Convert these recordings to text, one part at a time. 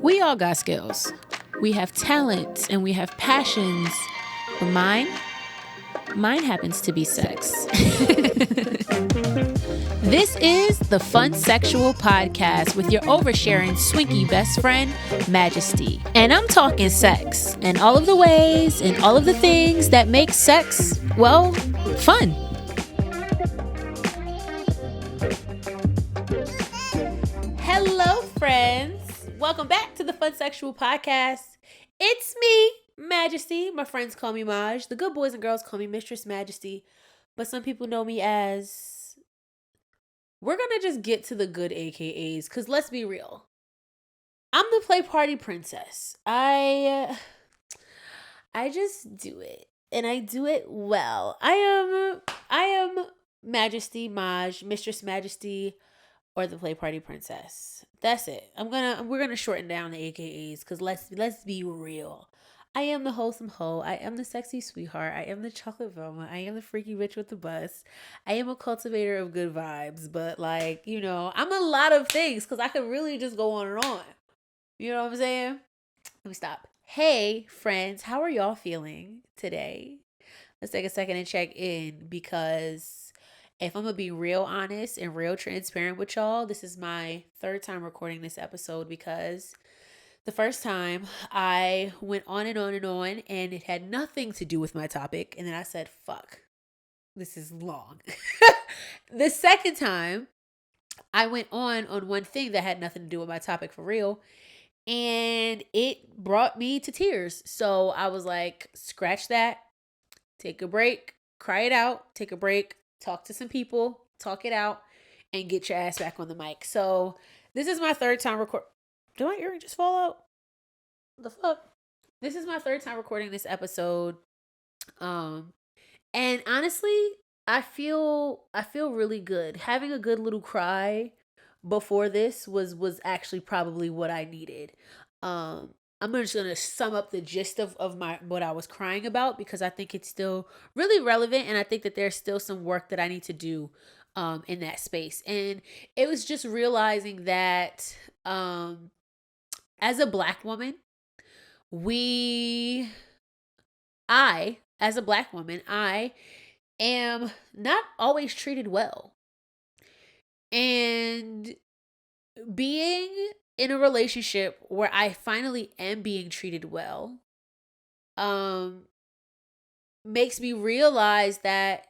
We all got skills. We have talents and we have passions. But mine happens to be sex. This is the Funsexual podcast with your oversharing swinky best friend, Majesty. And I'm talking sex and all of the ways and all of the things that make sex, well, fun. Hello, friends. Welcome back to the Funsexual podcast. It's me, Majesty. My friends call me Maj. The good boys and girls call me Mistress Majesty. But some people know me as... We're going to just get to the good AKAs, because let's be real. I'm the play party princess. I just do it. And I do it well. I am Majesty, Maj, Mistress Majesty, or the play party princess. That's it. We're gonna shorten down the AKAs, because let's be real. I am the wholesome hoe. I am the sexy sweetheart. I am the chocolate Velma. I am the freaky bitch with the bus. I am a cultivator of good vibes. But I'm a lot of things, because I could really just go on and on. You know what I'm saying? Let me stop. Hey, friends, how are y'all feeling today? Let's take a second and check in, because if I'm going to be real honest and real transparent with y'all, this is my third time recording this episode, because the first time I went on and on and on and it had nothing to do with my topic. And then I said, fuck, this is long. The second time I went on one thing that had nothing to do with my topic for real. And it brought me to tears. So I was like, scratch that, take a break, cry it out, take a break, talk to some people, talk it out, and get your ass back on the mic. So this is my third time Did my earring just fall out? The fuck? This is my third time recording this episode. And honestly, I feel really good. Having a good little cry before this was actually probably what I needed. I'm just gonna sum up the gist of what I was crying about, because I think it's still really relevant, and I think that there's still some work that I need to do in that space. And it was just realizing that as a Black woman, as a Black woman, I am not always treated well. And being in a relationship where I finally am being treated well, makes me realize that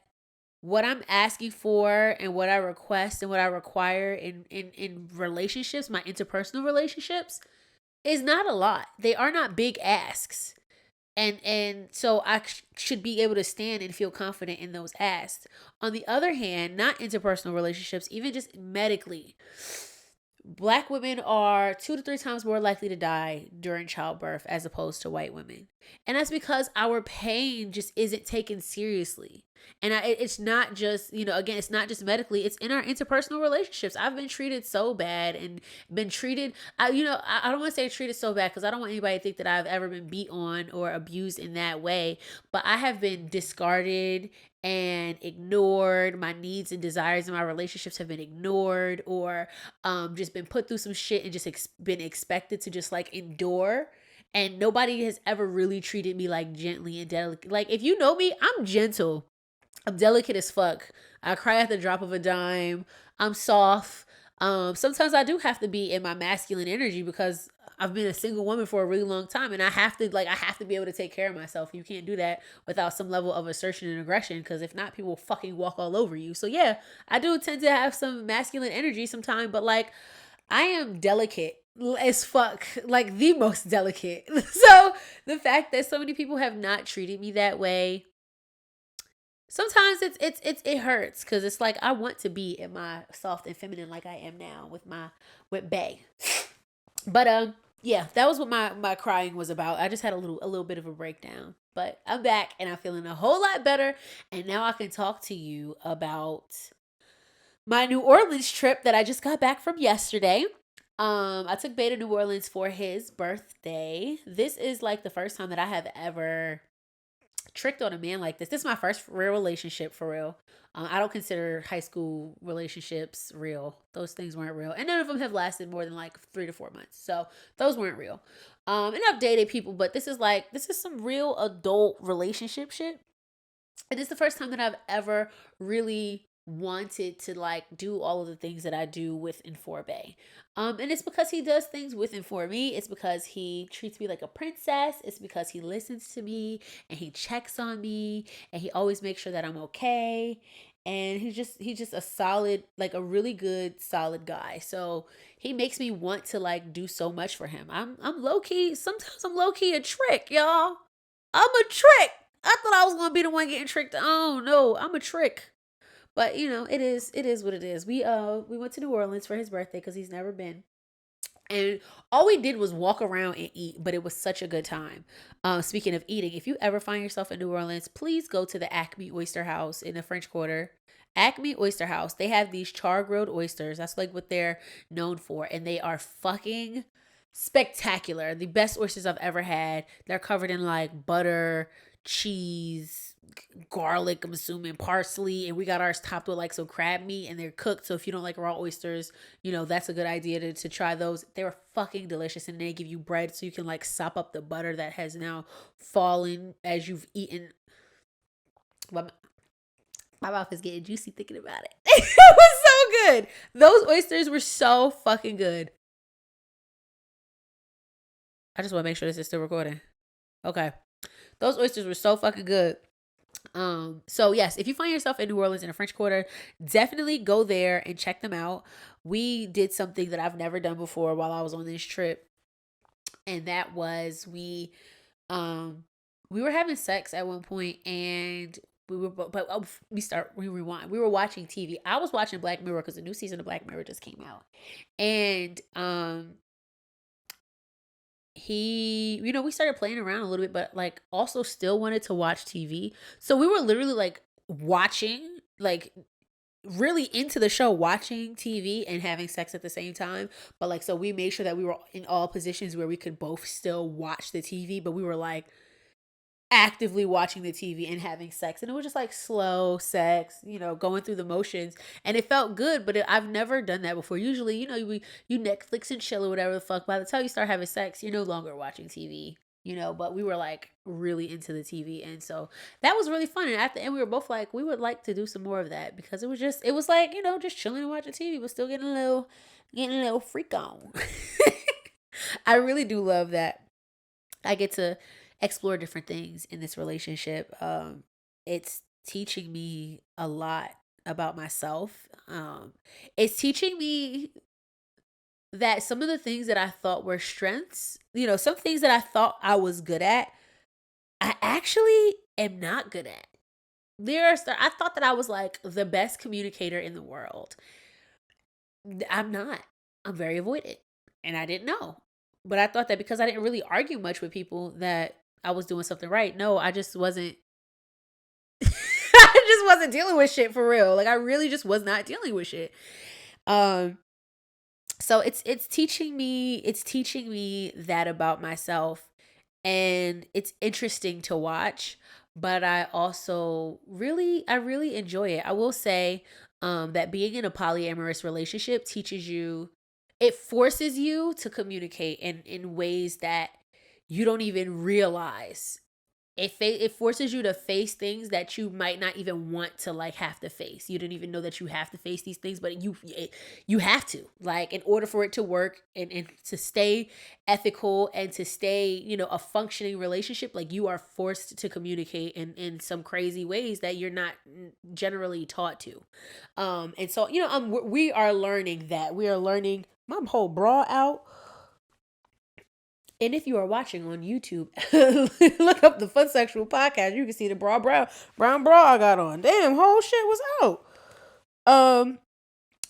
what I'm asking for and what I request and what I require in relationships, my interpersonal relationships, is not a lot. They are not big asks. And so I should be able to stand and feel confident in those asks. On the other hand, not interpersonal relationships, even just medically, Black women are 2 to 3 times more likely to die during childbirth as opposed to white women. And that's because our pain just isn't taken seriously. And it's not just, again, it's not just medically, it's in our interpersonal relationships. I've been treated so bad and been treated, I don't want to say treated so bad, because I don't want anybody to think that I've ever been beat on or abused in that way. But I have been discarded and ignored. My needs and desires in my relationships have been ignored, or just been put through some shit and just been expected to just like endure. And nobody has ever really treated me like gently and delicate. Like, if you know me, I'm gentle. I'm delicate as fuck. I cry at the drop of a dime. I'm soft. Sometimes I do have to be in my masculine energy, because I've been a single woman for a really long time, and I have to be able to take care of myself. You can't do that without some level of assertion and aggression, because if not, people will fucking walk all over you. So yeah, I do tend to have some masculine energy sometimes, but like, I am delicate as fuck, like the most delicate. So the fact that so many people have not treated me that way, sometimes it hurts, because it's like I want to be in my soft and feminine like I am now with Bae. But yeah, that was what my crying was about. I just had a little bit of a breakdown, but I'm back and I'm feeling a whole lot better, and now I can talk to you about my New Orleans trip that I just got back from yesterday. I took Bae to New Orleans for his birthday. This is like the first time that I have ever tricked on a man like this. This is my first real relationship for real. I don't consider high school relationships real. Those things weren't real. And none of them have lasted more than like 3 to 4 months. So those weren't real. And I've dated people, but this is some real adult relationship shit. And it's the first time that I've ever really wanted to like do all of the things that I do with and for Bay. And it's because he does things with and for me. It's because he treats me like a princess. It's because he listens to me and he checks on me and he always makes sure that I'm okay. And he's just a solid, like a really good, solid guy. So he makes me want to like do so much for him. I'm low key. Sometimes I'm low key a trick, y'all. I'm a trick. I thought I was gonna be the one getting tricked. Oh no, I'm a trick. But you know, it is what it is. We went to New Orleans for his birthday because he's never been. And all we did was walk around and eat, but it was such a good time. Speaking of eating, if you ever find yourself in New Orleans, please go to the Acme Oyster House in the French Quarter. Acme Oyster House. They have these char grilled oysters. That's like what they're known for. And they are fucking spectacular. The best oysters I've ever had. They're covered in like butter, cheese, garlic, I'm assuming parsley, and we got ours topped with like some crab meat, and they're cooked. So if you don't like raw oysters, you know, that's a good idea to try those. They were fucking delicious, and they give you bread so you can like sop up the butter that has now fallen as you've eaten. My mouth is getting juicy thinking about it. It was so good. Those oysters were so fucking good. I just want to make sure this is still recording. Okay. Those oysters were so fucking good. So yes, if you find yourself in New Orleans in the French Quarter, definitely go there and check them out. We did something that I've never done before while I was on this trip. And that was we were having sex at one point, and we rewind. We were watching TV. I was watching Black Mirror because the new season of Black Mirror just came out. And he, you know, we started playing around a little bit, but like also still wanted to watch TV. So we were literally like watching, like really into the show, watching TV and having sex at the same time. But like, so we made sure that we were in all positions where we could both still watch the TV, but we were like actively watching the TV and having sex. And it was just like slow sex, you know, going through the motions. And it felt good, but I've never done that before. Usually, you know, you Netflix and chill or whatever the fuck. By the time you start having sex, you're no longer watching TV, you know, but we were like really into the TV. And so that was really fun. And at the end, we were both like, we would like to do some more of that, because it was like, you know, just chilling and watching TV, but still getting a little freak on. I really do love that I get to explore different things in this relationship. It's teaching me a lot about myself. It's teaching me that some of the things that I thought were strengths, you know, some things that I thought I was good at, I actually am not good at. I thought that I was like the best communicator in the world. I'm not. I'm very avoidant, and I didn't know. But I thought that because I didn't really argue much with people that I was doing something right. No, I just wasn't. I just wasn't dealing with shit for real. Like I really just was not dealing with shit. So it's teaching me that about myself, and it's interesting to watch. But I also really enjoy it. I will say that being in a polyamorous relationship it forces you to communicate in ways that you don't even realize. It forces you to face things that you might not even want to like have to face. You didn't even know that you have to face these things, but you have to, like, in order for it to work and to stay ethical and to stay, you know, a functioning relationship. Like, you are forced to communicate in some crazy ways that you're not generally taught to. And so, you know, we are learning that. We are learning. My whole bra out. And if you are watching on YouTube, look up the Funsexual podcast. You can see the brown bra I got on. Damn, whole shit was out.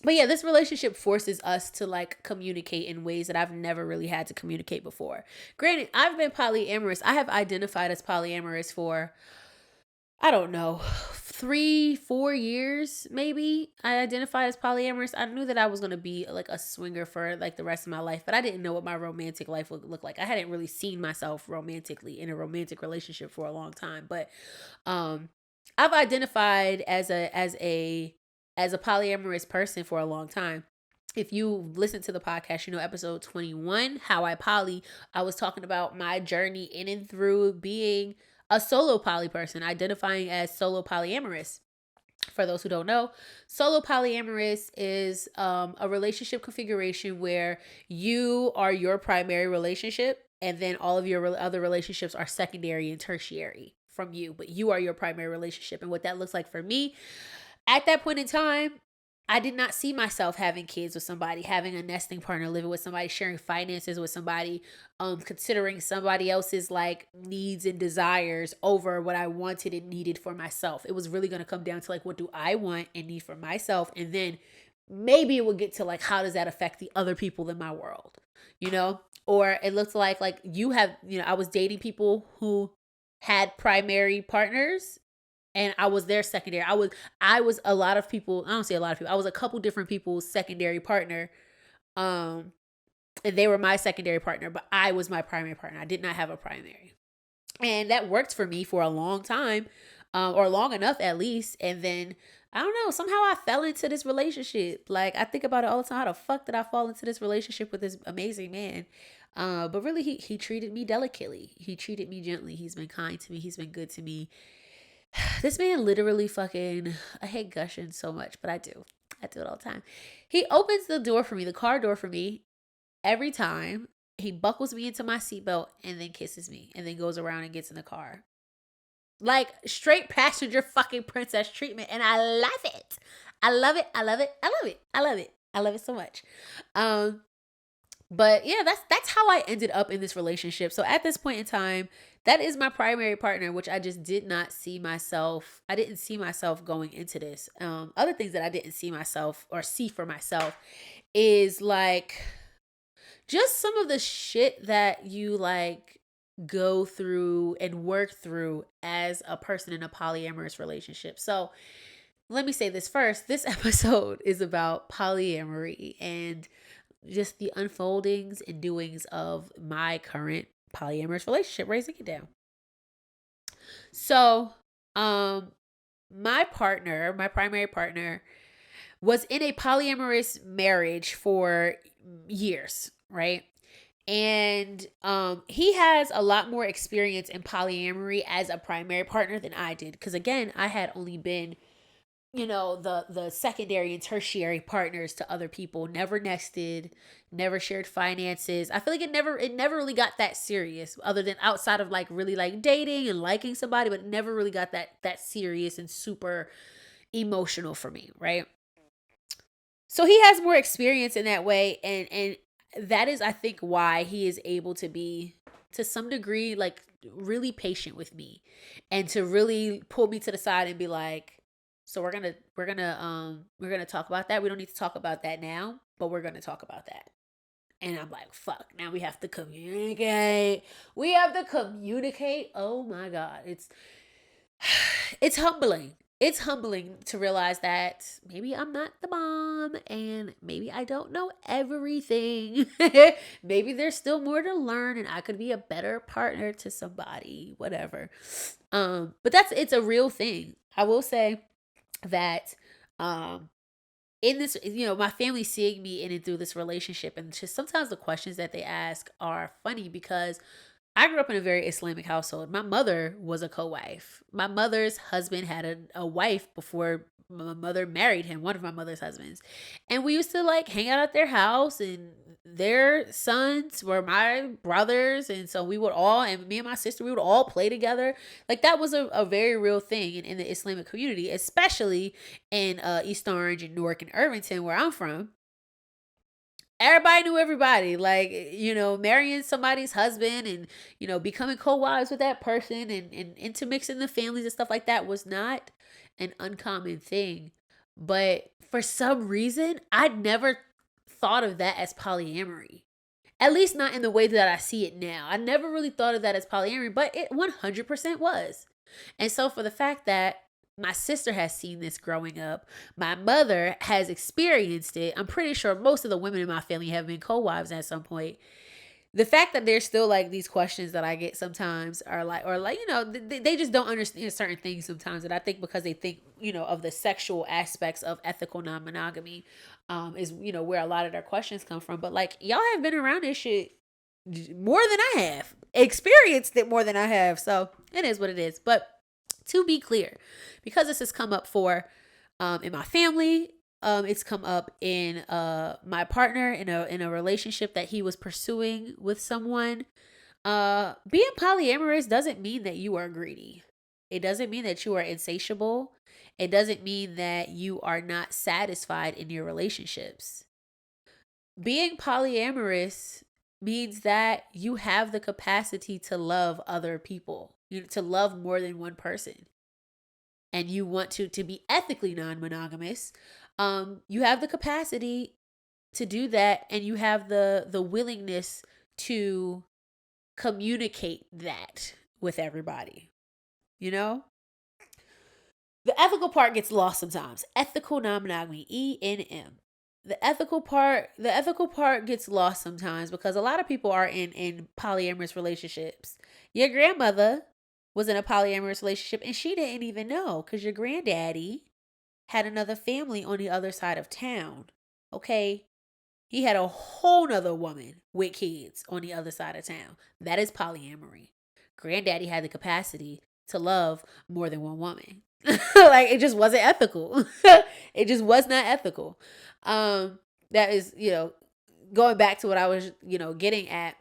But yeah, this relationship forces us to like communicate in ways that I've never really had to communicate before. Granted, I've been polyamorous. I have identified as polyamorous for I don't know, 3-4 years maybe, I identified as polyamorous. I knew that I was going to be like a swinger for like the rest of my life, but I didn't know what my romantic life would look like. I hadn't really seen myself romantically in a romantic relationship for a long time, but um I've identified as a polyamorous person for a long time. If you listen to the podcast, you know, episode 21, How I Poly, I was talking about my journey in and through being a solo poly person, identifying as solo polyamorous. For those who don't know, solo polyamorous is a relationship configuration where you are your primary relationship, and then all of your other relationships are secondary and tertiary from you, but you are your primary relationship. And what that looks like for me at that point in time, I did not see myself having kids with somebody, having a nesting partner, living with somebody, sharing finances with somebody, considering somebody else's like needs and desires over what I wanted and needed for myself. It was really going to come down to like, what do I want and need for myself? And then maybe it would get to like, how does that affect the other people in my world? You know? Or it looks like you have, you know, I was dating people who had primary partners and I was their secondary. I was a lot of people, I don't say a lot of people. I was a couple different people's secondary partner. Um and they were my secondary partner, but I was my primary partner. I did not have a primary. And that worked for me for a long time, or long enough at least. And then I don't know, somehow I fell into this relationship. Like I think about it all the time. How the fuck did I fall into this relationship with this amazing man? But really he treated me delicately. He treated me gently. He's been kind to me. He's been good to me. This man literally fucking, I hate gushing so much, but I do. I do it all the time. He opens the door for me, the car door for me, every time. He buckles me into my seatbelt and then kisses me and then goes around and gets in the car. Like straight passenger fucking princess treatment. And I love it. I love it. I love it. I love it. I love it. I love it so much. But yeah, that's how I ended up in this relationship. So at this point in time, that is my primary partner, which I just did not see myself. I didn't see myself going into this. Other things that I didn't see myself or see for myself is like just some of the shit that you like go through and work through as a person in a polyamorous relationship. So let me say this first. This episode is about polyamory and just the unfoldings and doings of my current polyamorous relationship, raising it down. So, my partner, my primary partner, was in a polyamorous marriage for years, right? And he has a lot more experience in polyamory as a primary partner than I did, because again, I had only been, you know, the secondary and tertiary partners to other people, never nested, never shared finances. I feel like it never really got that serious, other than outside of like really like dating and liking somebody, but it never really got that serious and super emotional for me, right? So he has more experience in that way, and that is, I think, why he is able to be to some degree like really patient with me and to really pull me to the side and be like, so we're gonna talk about that. We don't need to talk about that now, but we're gonna talk about that. And I'm like, fuck, now we have to communicate. We have to communicate. Oh my God. It's humbling. It's humbling to realize that maybe I'm not the mom and maybe I don't know everything. Maybe there's still more to learn and I could be a better partner to somebody, whatever. But it's a real thing. I will say that in this, you know, my family seeing me in and through this relationship, and just sometimes the questions that they ask are funny because I grew up in a very Islamic household. My mother was a co-wife. My mother's husband had a wife before my mother married him, one of my mother's husbands. And we used to like hang out at their house, and their sons were my brothers. And so we would all, and me and my sister, we would all play together. Like that was a very real thing in the Islamic community, especially in East Orange and Newark and Irvington, where I'm from. Everybody knew everybody. Like, you know, marrying somebody's husband and, you know, becoming co-wives with that person and intermixing the families and stuff like that was not an uncommon thing. But for some reason, I'd never thought of that as polyamory. At least not in the way that I see it now. I never really thought of that as polyamory, but it 100% was. And so for the fact that my sister has seen this growing up, my mother has experienced it, I'm pretty sure most of the women in my family have been co-wives at some point. The fact that there's still like these questions that I get sometimes are like, or like, they just don't understand certain things sometimes. And I think because they think, of the sexual aspects of ethical non-monogamy, is, where a lot of their questions come from. But like, y'all have been around this shit more than I have, experienced it more than I have. So it is what it is. But to be clear, because this has come up in my family, it's come up in my partner in a relationship that he was pursuing with someone. Being polyamorous doesn't mean that you are greedy. It doesn't mean that you are insatiable. It doesn't mean that you are not satisfied in your relationships. Being polyamorous means that you have the capacity to love other people, to love more than one person. And you want to be ethically non-monogamous. You have the capacity to do that, and you have the willingness to communicate that with everybody. The ethical part gets lost sometimes. Ethical non-monogamy, ENM. The ethical part gets lost sometimes because a lot of people are in polyamorous relationships. Your grandmother was in a polyamorous relationship and she didn't even know because your granddaddy had another family on the other side of town. Okay? He had a whole nother woman with kids on the other side of town. That is polyamory. Granddaddy had the capacity to love more than one woman. Like, it just wasn't ethical. It just was not ethical. That is, going back to what I was, getting at.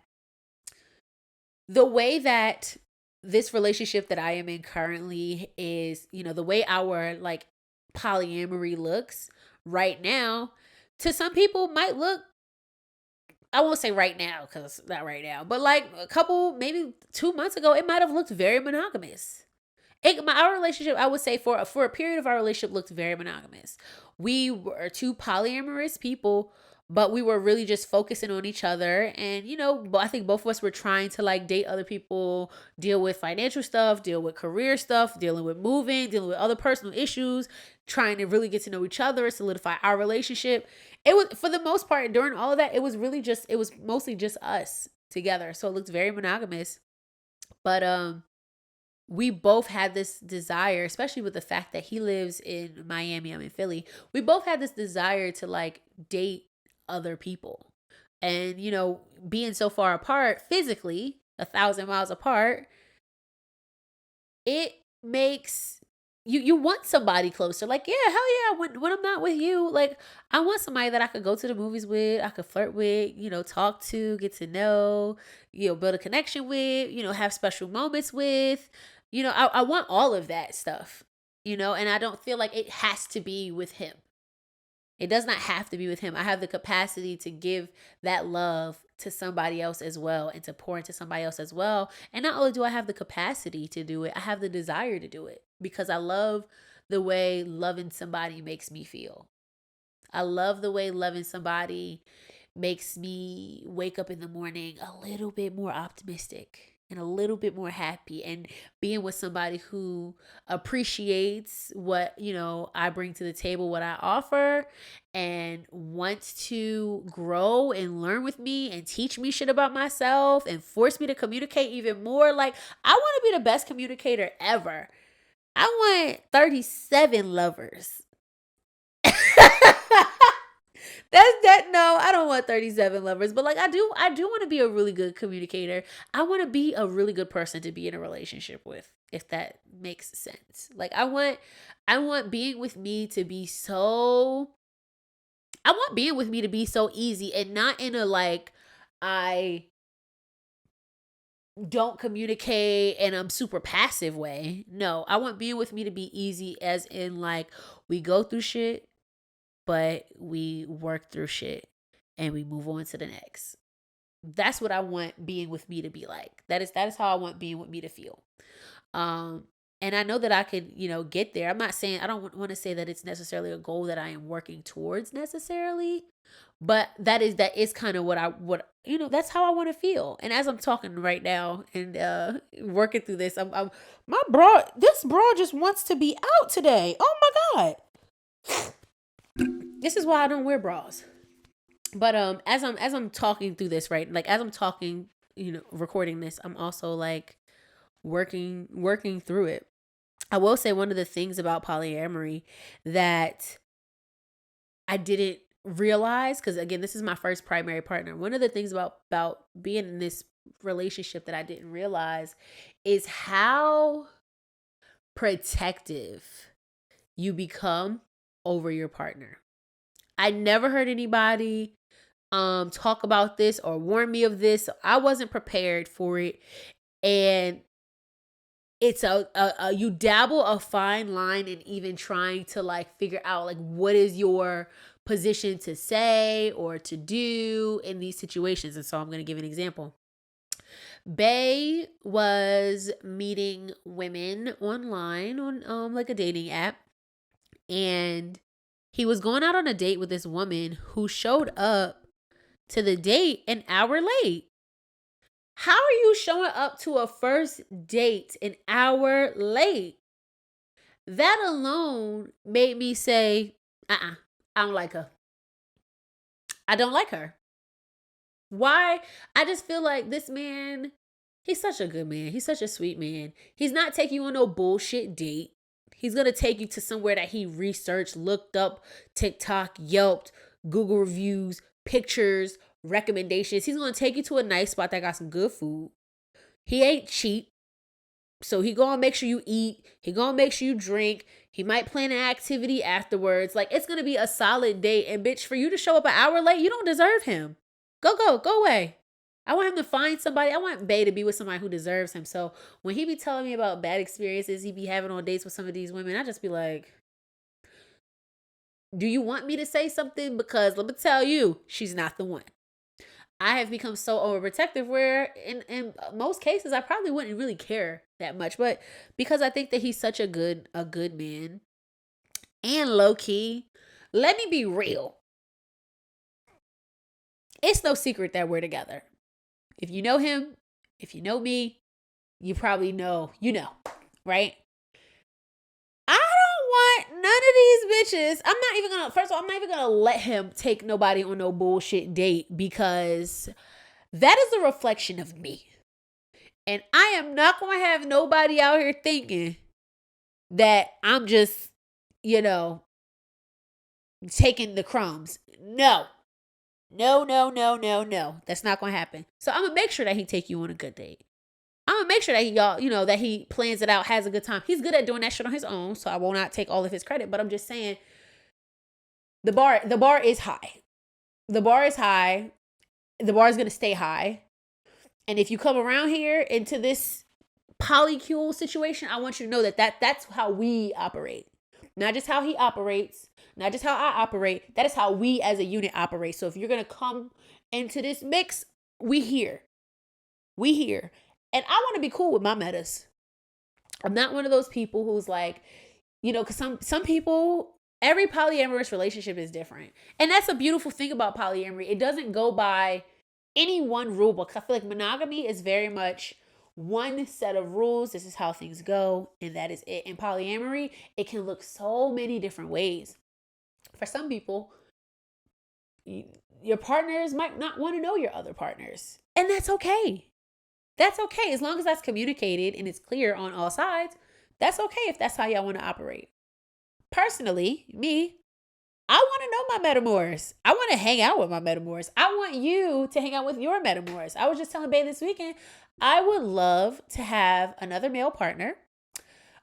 The way that this relationship that I am in currently is, the way our like polyamory looks right now, to some people might look, I won't say right now because not right now, but like a couple, maybe 2 months ago, it might have looked very monogamous. Our relationship, I would say for a period of our relationship, looked very monogamous. We were two polyamorous people, but we were really just focusing on each other. And, I think both of us were trying to like date other people, deal with financial stuff, deal with career stuff, dealing with moving, dealing with other personal issues, trying to really get to know each other, solidify our relationship. It was, for the most part, during all of that, it was mostly just us together. So it looked very monogamous. But, we both had this desire, especially with the fact that he lives in Miami, I'm in Philly. We both had this desire to like date other people. And, being so far apart physically, 1,000 miles apart, it makes you want somebody closer. Like, yeah, hell yeah. When I'm not with you, like, I want somebody that I could go to the movies with, I could flirt with, talk to, get to know, build a connection with, have special moments with. I want all of that stuff, and I don't feel like it has to be with him. It does not have to be with him. I have the capacity to give that love to somebody else as well and to pour into somebody else as well. And not only do I have the capacity to do it, I have the desire to do it because I love the way loving somebody makes me feel. I love the way loving somebody makes me wake up in the morning a little bit more optimistic and a little bit more happy, and being with somebody who appreciates what, I bring to the table, what I offer, and wants to grow and learn with me and teach me shit about myself and force me to communicate even more. Like, I want to be the best communicator ever. I want 37 lovers. No, I don't want 37 lovers, but like I do want to be a really good communicator. I want to be a really good person to be in a relationship with, if that makes sense. Like I want being with me to be so easy, and not in a like I don't communicate and I'm super passive way. No, I want being with me to be easy, as in like we go through shit, but we work through shit and we move on to the next. That's what I want being with me to be like. That is how I want being with me to feel. And I know that I could, get there. I don't want to say that it's necessarily a goal that I am working towards necessarily, But that is kind of what that's how I want to feel. And as I'm talking right now and working through this, I'm this bra just wants to be out today. Oh my god. This is why I don't wear bras. But as I'm talking through this, right? Like as I'm talking, recording this, I'm also like working through it. I will say one of the things about polyamory that I didn't realize, because again, this is my first primary partner. One of the things about being in this relationship that I didn't realize is how protective you become over your partner. I never heard anybody talk about this or warn me of this. So I wasn't prepared for it. And it's you dabble a fine line in even trying to like figure out like what is your position to say or to do in these situations. And so I'm going to give an example. Bay was meeting women online on like a dating app, and he was going out on a date with this woman who showed up to the date an hour late. How are you showing up to a first date an hour late? That alone made me say, I don't like her. I don't like her. Why? I just feel like this man, he's such a good man. He's such a sweet man. He's not taking you on no bullshit date. He's going to take you to somewhere that he researched, looked up, TikTok, Yelped, Google reviews, pictures, recommendations. He's going to take you to a nice spot that got some good food. He ain't cheap. So he gonna make sure you eat. He gonna make sure you drink. He might plan an activity afterwards. Like, it's gonna be a solid date. And bitch, for you to show up an hour late, you don't deserve him. Go away. I want him to find somebody. I want Bay to be with somebody who deserves him. So when he be telling me about bad experiences he be having on dates with some of these women, I just be like, do you want me to say something? Because let me tell you, she's not the one. I have become so overprotective where in most cases I probably wouldn't really care that much. But because I think that he's such a good man and low key, let me be real. It's no secret that we're together. If you know him, if you know me, you probably know, right? I don't want none of these bitches. First of all, I'm not even gonna let him take nobody on no bullshit date, because that is a reflection of me. And I am not going to have nobody out here thinking that I'm just, taking the crumbs. No. That's not going to happen. So I'm going to make sure that he take you on a good date. I'm going to make sure that that he plans it out, has a good time. He's good at doing that shit on his own, so I will not take all of his credit. But I'm just saying, the bar is high. The bar is high. The bar is going to stay high. And if you come around here into this polycule situation, I want you to know that's how we operate. Not just how he operates, not just how I operate. That is how we as a unit operate. So if you're going to come into this mix, we here. And I want to be cool with my metas. I'm not one of those people who's like, because some people, every polyamorous relationship is different. And that's a beautiful thing about polyamory. It doesn't go by any one rule book. I feel like monogamy is very much one set of rules. This is how things go, and that is it. In polyamory, it can look so many different ways. For some people, your partners might not want to know your other partners, and that's okay. That's okay. As long as that's communicated and it's clear on all sides, that's okay if that's how y'all want to operate. Personally, me, I want to know my metamors. I want to hang out with my metamors. I want you to hang out with your metamors. I was just telling Bae this weekend, I would love to have another male partner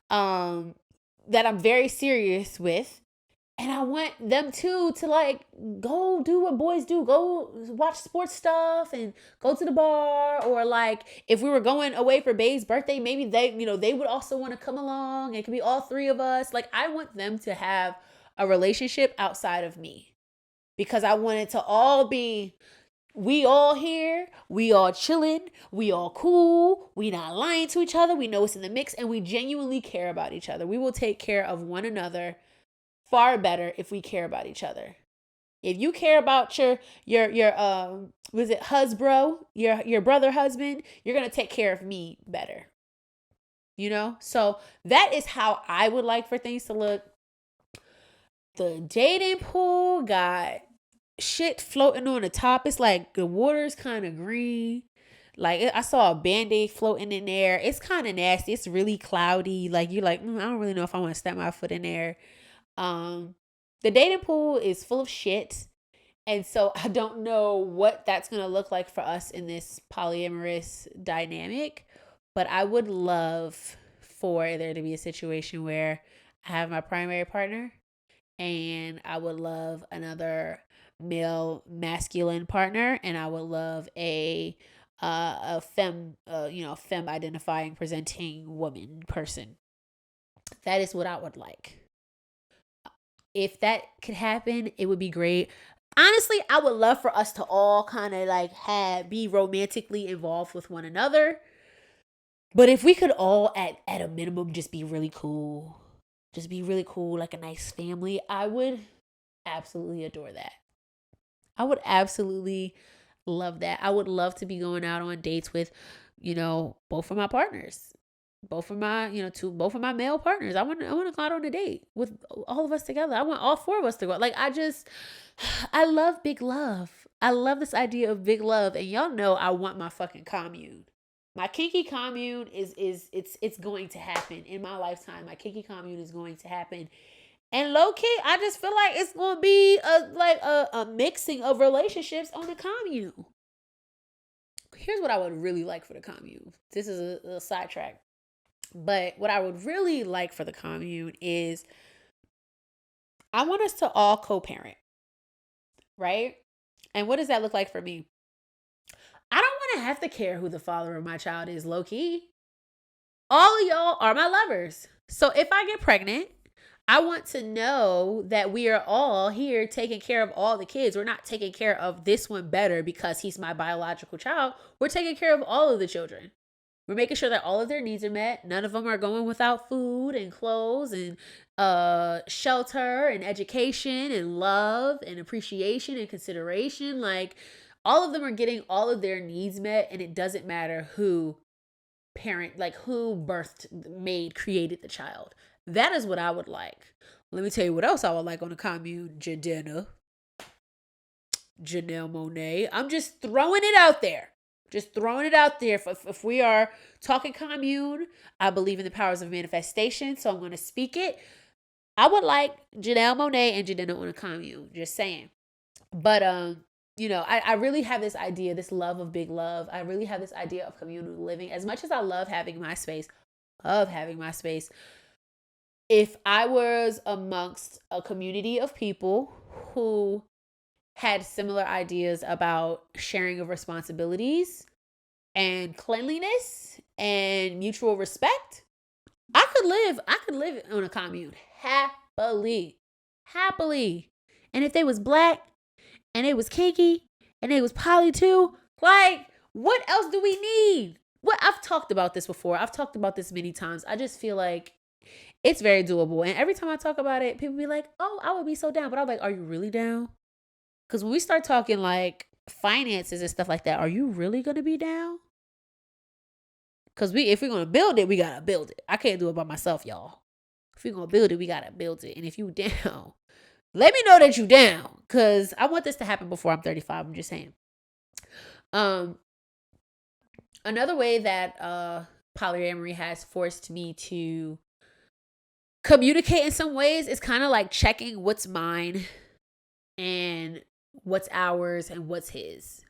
that I'm very serious with. And I want them too to like go do what boys do. Go watch sports stuff and go to the bar. Or like if we were going away for Bae's birthday, maybe they would also want to come along. It could be all three of us. Like, I want them to have a relationship outside of me, because I want it to all be, we all here, we all chilling, we all cool, we not lying to each other, we know what's in the mix, and we genuinely care about each other. We will take care of one another far better if we care about each other. If you care about your was it husbro, your brother husband, you're gonna take care of me better. You know? So that is how I would like for things to look. The dating pool got shit floating on the top. It's like the water's kind of green. Like I saw a Band-Aid floating in there. It's kind of nasty. It's really cloudy. Like you're like, I don't really know if I want to step my foot in there. The dating pool is full of shit. And so I don't know what that's going to look like for us in this polyamorous dynamic. But I would love for there to be a situation where I have my primary partner and I would love another male masculine partner, and I would love a femme femme identifying presenting woman person. That is what I would like. If that could happen, it would be great. Honestly, I would love for us to all kind of like be romantically involved with one another. But if we could all at a minimum just be really cool, like a nice family, I would absolutely adore that. I would absolutely love that. I would love to be going out on dates with, both of my partners. Both of my male partners. I want to go out on a date with all of us together. I want all four of us to go. Like I love big love. I love this idea of big love, and y'all know I want my fucking commune. My kinky commune it's going to happen in my lifetime. My kinky commune is going to happen. And low key, I just feel like it's going to be a mixing of relationships on the commune. Here's what I would really like for the commune. This is a sidetrack. But what I would really like for the commune is I want us to all co-parent, right? And what does that look like for me? I don't want to have to care who the father of my child is, low key. All of y'all are my lovers. So if I get pregnant, I want to know that we are all here taking care of all the kids. We're not taking care of this one better because he's my biological child. We're taking care of all of the children. We're making sure that all of their needs are met. None of them are going without food and clothes and shelter and education and love and appreciation and consideration. Like all of them are getting all of their needs met, and it doesn't matter who created the child. That is what I would like. Let me tell you what else I would like on the commune. Janelle Monáe. I'm just throwing it out there. If we are talking commune, I believe in the powers of manifestation, so I'm going to speak it. I would like Janelle Monáe and Janelle on a commune. Just saying. But I really have this idea, this love of big love. I really have this idea of communal living. As much as I love having my space, if I was amongst a community of people who had similar ideas about sharing of responsibilities and cleanliness and mutual respect, I could live on a commune happily. And if they was black and it was kinky and it was poly too, like what else do we need? I've talked about this before. I've talked about this many times. I just feel like it's very doable. And every time I talk about it, people be like, oh, I would be so down. But I'm like, are you really down? Because when we start talking like finances and stuff like that, are you really going to be down? Because if we're going to build it, we got to build it. I can't do it by myself, y'all. If we're going to build it, we got to build it. And if you down, let me know that you down. Because I want this to happen before I'm 35. I'm just saying. Another way that polyamory has forced me to communicate in some ways is kind of like checking what's mine and what's ours and what's his.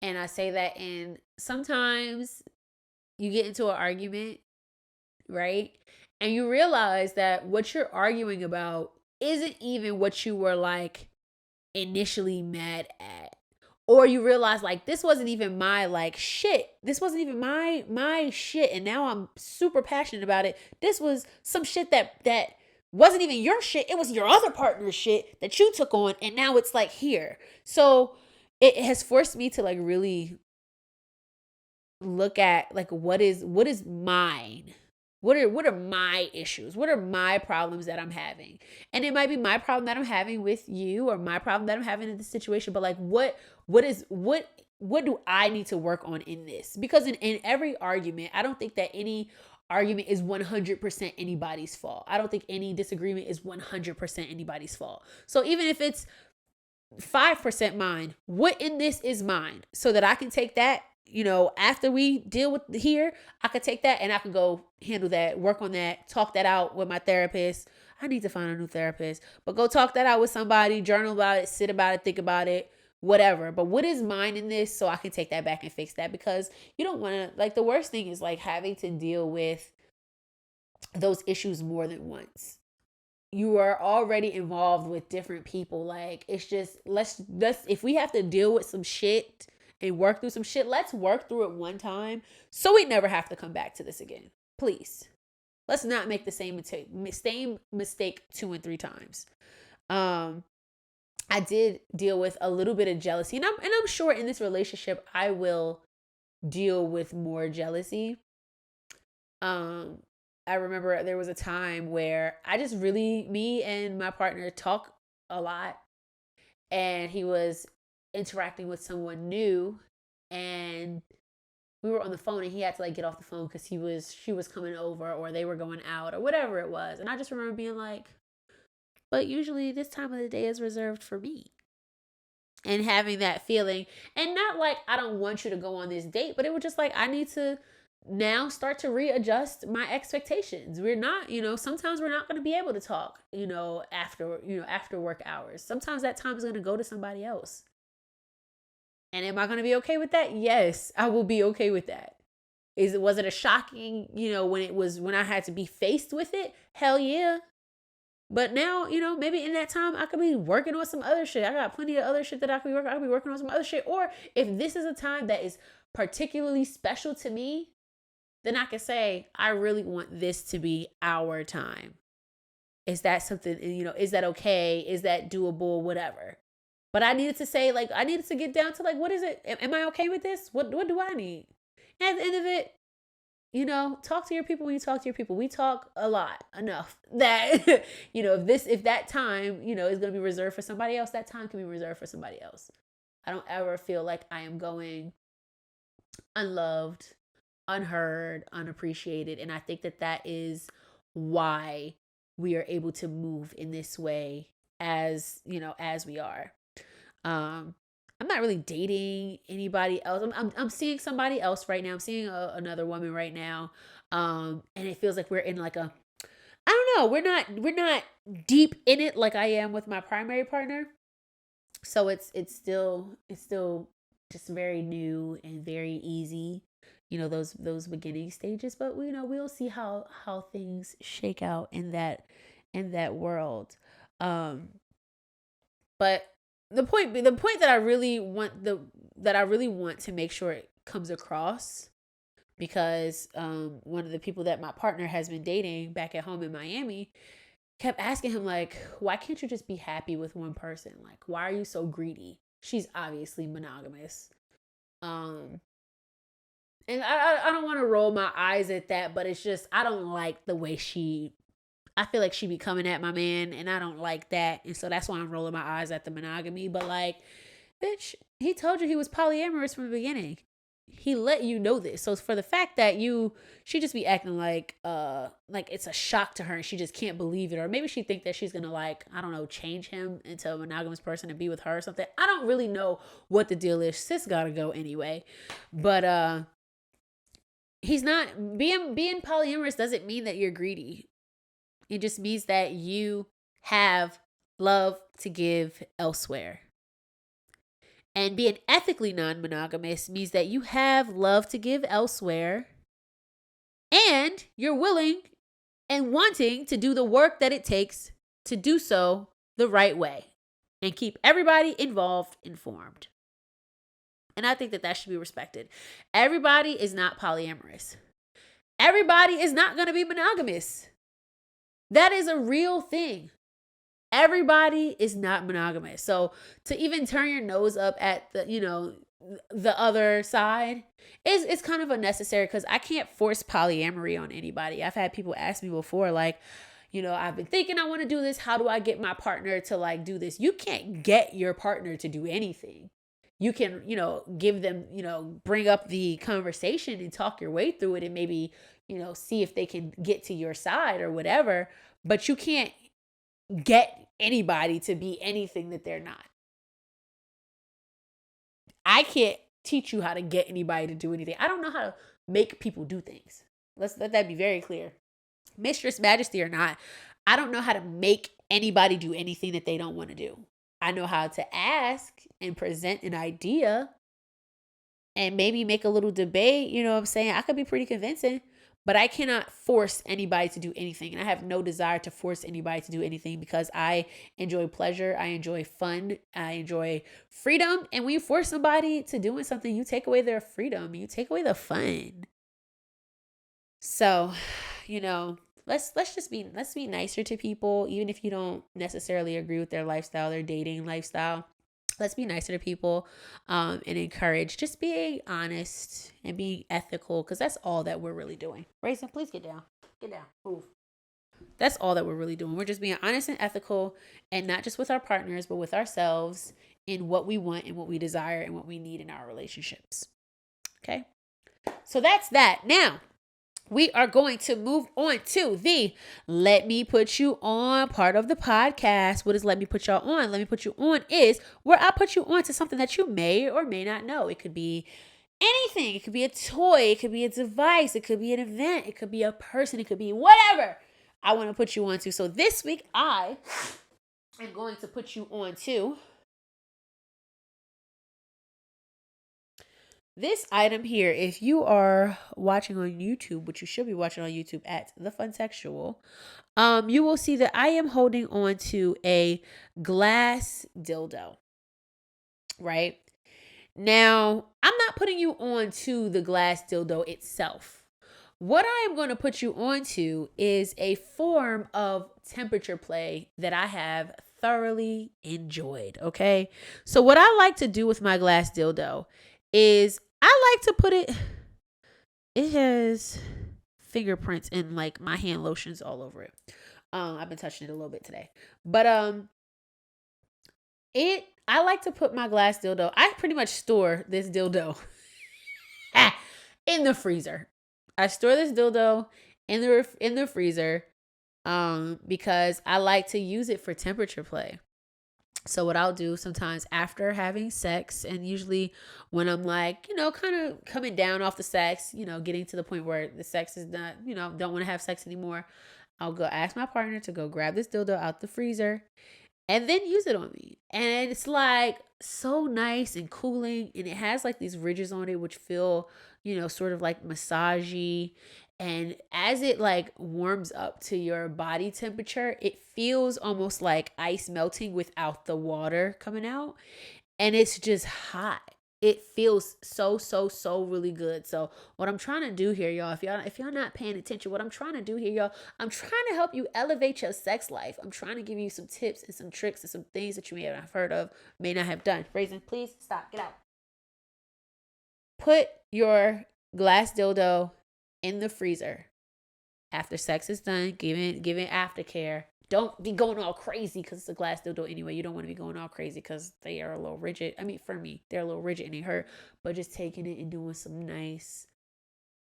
And I say that in sometimes you get into an argument, right? And you realize that what you're arguing about isn't even what you were like initially mad at. Or you realize like this wasn't even my like shit. This wasn't even my shit. And now I'm super passionate about it. This was some shit that wasn't even your shit. It was your other partner's shit that you took on. And now it's like here. So it has forced me to like really look at like what is mine. What are my issues? What are my problems that I'm having? And it might be my problem that I'm having with you, or my problem that I'm having in this situation, but like what do I need to work on in this? Because in every argument, I don't think that any argument is 100% anybody's fault. I don't think any disagreement is 100% anybody's fault. So even if it's 5% mine, what in this is mine, so that I can take that, after we deal with here, I could take that and I can go handle that, work on that, talk that out with my therapist. I need to find a new therapist, but go talk that out with somebody, journal about it, sit about it, think about it, whatever. But what is mine in this, so I can take that back and fix that? Because you don't want to, like, the worst thing is like having to deal with those issues more than once. You are already involved with different people. Like, it's just, let's if we have to deal with some shit and work through some shit, let's work through it one time so we never have to come back to this again. Please. Let's not make the same mistake 2 and 3 times. I did deal with a little bit of jealousy, and I'm sure in this relationship I will deal with more jealousy. I remember there was a time where me and my partner talk a lot, and he was interacting with someone new, and we were on the phone, and he had to like get off the phone because she was coming over, or they were going out, or whatever it was. And I just remember being like, but usually this time of the day is reserved for me. And having that feeling, and not like I don't want you to go on this date, but it was just like I need to now start to readjust my expectations. We're not, sometimes we're not going to be able to talk, after work hours. Sometimes that time is going to go to somebody else. And am I going to be okay with that? Yes, I will be okay with that. Was it a shocking, when I had to be faced with it? Hell yeah. But now, maybe in that time I could be working on some other shit. I got plenty of other shit that I could be working. I could be working on some other shit. Or if this is a time that is particularly special to me, then I can say, I really want this to be our time. Is that something, is that okay? Is that doable? Whatever. But I needed to say, like, I needed to get down to, like, what is it? Am I okay with this? What do I need? And at the end of it, talk to your people when you talk to your people. We talk a lot, enough that, if that time, is going to be reserved for somebody else, that time can be reserved for somebody else. I don't ever feel like I am going unloved, unheard, unappreciated. And I think that is why we are able to move in this way as we are. I'm not really dating anybody else. I'm seeing somebody else right now. I'm seeing another woman right now. And it feels like we're in like I don't know. We're not deep in it like I am with my primary partner. So it's still just very new and very easy. Those beginning stages, but we'll see how things shake out in that world. But the point that I really want to make sure it comes across, because one of the people that my partner has been dating back at home in Miami kept asking him, like, why can't you just be happy with one person? Like, why are you so greedy? She's obviously monogamous. And I don't want to roll my eyes at that, but it's just, I don't like the way I feel like she be coming at my man, and I don't like that. And so that's why I'm rolling my eyes at the monogamy. But like, bitch, he told you he was polyamorous from the beginning. He let you know this. So for the fact that she just be acting like it's a shock to her and she just can't believe it. Or maybe she think that she's going to, like, I don't know, change him into a monogamous person and be with her or something. I don't really know what the deal is. Sis got to go anyway. But, he's not being polyamorous doesn't mean that you're greedy. It just means that you have love to give elsewhere. And being ethically non-monogamous means that you have love to give elsewhere, and you're willing and wanting to do the work that it takes to do so the right way and keep everybody involved informed. And I think that should be respected. Everybody is not polyamorous. Everybody is not going to be monogamous. That is a real thing. Everybody is not monogamous. So to even turn your nose up at the, the other side is it's kind of unnecessary because I can't force polyamory on anybody. I've had people ask me before, like, I've been thinking I want to do this. How do I get my partner to like do this? You can't get your partner to do anything. You can, give them, bring up the conversation and talk your way through it and maybe, see if they can get to your side or whatever. But you can't get anybody to be anything that they're not. I can't teach you how to get anybody to do anything. I don't know how to make people do things. Let's let that be very clear. Mistress, majesty or not, I don't know how to make anybody do anything that they don't want to do. I know how to ask and present an idea and maybe make a little debate. You know what I'm saying? I could be pretty convincing, but I cannot force anybody to do anything. And I have no desire to force anybody to do anything because I enjoy pleasure. I enjoy fun. I enjoy freedom. And when you force somebody to doing something, you take away their freedom. You take away the fun. So, let's be nicer to people, even if you don't necessarily agree with their lifestyle, their dating lifestyle. Let's be nicer to people and encourage just being honest and being ethical, because that's all that we're really doing. Raisin, please get down. Get down. Move. That's all that we're really doing. We're just being honest and ethical, and not just with our partners, but with ourselves in what we want and what we desire and what we need in our relationships. Okay? So that's that. Now, we are going to move on to the Let Me Put You On part of the podcast. What does Let Me Put Y'all On? Let Me Put You On is where I put you on to something that you may or may not know. It could be anything. It could be a toy. It could be a device. It could be an event. It could be a person. It could be whatever I want to put you on to. So this week, I am going to put you on to this item here. If you are watching on YouTube, which you should be watching on YouTube at the Funsexual, you will see that I am holding on to a glass dildo. Right? Now, I'm not putting you on to the glass dildo itself. What I am going to put you on to is a form of temperature play that I have thoroughly enjoyed. Okay? So what I like to do with my glass dildo is I like to put it has fingerprints and like my hand lotions all over it. I've been touching it a little bit today. But I like to put my glass dildo. I pretty much store this dildo in the freezer. I store this dildo in the freezer because I like to use it for temperature play. So what I'll do sometimes after having sex, and usually when I'm like, kind of coming down off the sex, getting to the point where the sex is not, don't want to have sex anymore, I'll go ask my partner to go grab this dildo out the freezer and then use it on me. And it's like so nice and cooling, and it has like these ridges on it which feel, sort of like massagey. And as it like warms up to your body temperature, it feels almost like ice melting without the water coming out. And it's just hot. It feels so really good. So what I'm trying to do here, y'all, if y'all not paying attention, what I'm trying to do here, y'all, I'm trying to help you elevate your sex life. I'm trying to give you some tips and some tricks and some things that you may have heard of, may not have done. Raisin, please stop. Get out. Put your glass dildo in the freezer after sex is done. Give it aftercare. Don't be going all crazy because it's a glass dildo anyway. You don't want to be going all crazy because they are a little rigid. I mean, for me, they're a little rigid and they hurt. But just taking it and doing some nice,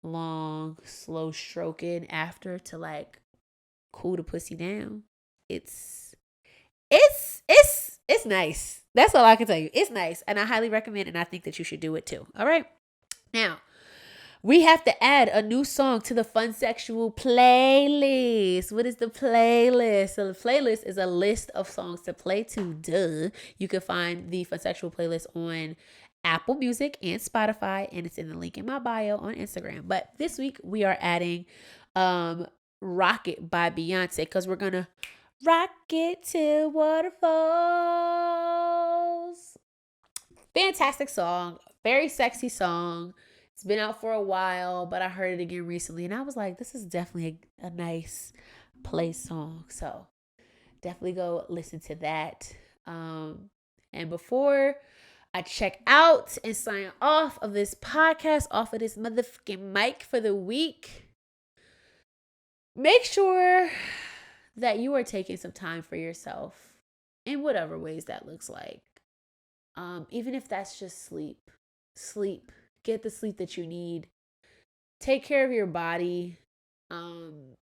long, slow stroking after to like cool the pussy down. It's nice. That's all I can tell you. It's nice, and I highly recommend, and I think that you should do it too. All right, now. We have to add a new song to the Funsexual playlist. What is the playlist? So the playlist is a list of songs to play to. Duh. You can find the Funsexual playlist on Apple Music and Spotify, and it's in the link in my bio on Instagram. But this week we are adding Rocket by Beyonce, because we're going to rock it till waterfalls. Fantastic song. Very sexy song. It's been out for a while, but I heard it again recently, and I was like, this is definitely a nice play song. So definitely go listen to that. And before I check out and sign off of this podcast, off of this motherfucking mic for the week. Make sure that you are taking some time for yourself in whatever ways that looks like. Even if that's just sleep. Get the sleep that you need. Take care of your body.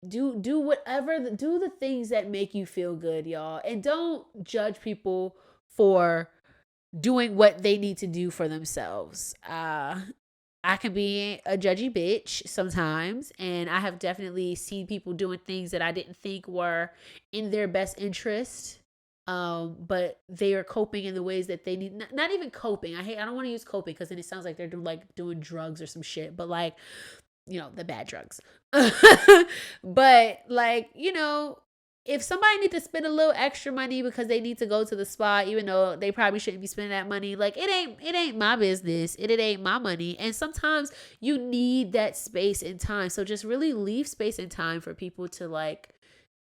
Do whatever, do the things that make you feel good, y'all. And don't judge people for doing what they need to do for themselves. I can be a judgy bitch sometimes, and I have definitely seen people doing things that I didn't think were in their best interest. But they are coping in the ways that they need. Not even coping. I don't want to use coping because then it sounds like they're doing drugs or some shit. But like, the bad drugs. But like, if somebody needs to spend a little extra money because they need to go to the spa, even though they probably shouldn't be spending that money, like it ain't my business. It ain't my money. And sometimes you need that space and time. So just really leave space and time for people to like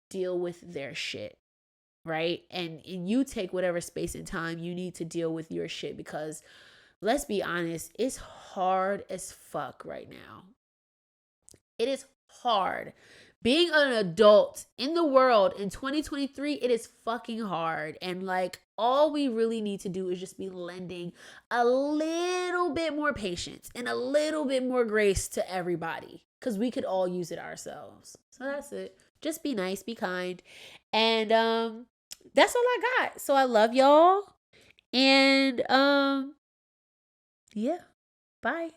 deal with their shit. Right? And you take whatever space and time you need to deal with your shit, because let's be honest, it's hard as fuck right now. It is hard. Being an adult in the world in 2023, it is fucking hard. And like, all we really need to do is just be lending a little bit more patience and a little bit more grace to everybody, because we could all use it ourselves. So that's it. Just be nice, be kind. And that's all I got. So I love y'all. And yeah. Bye.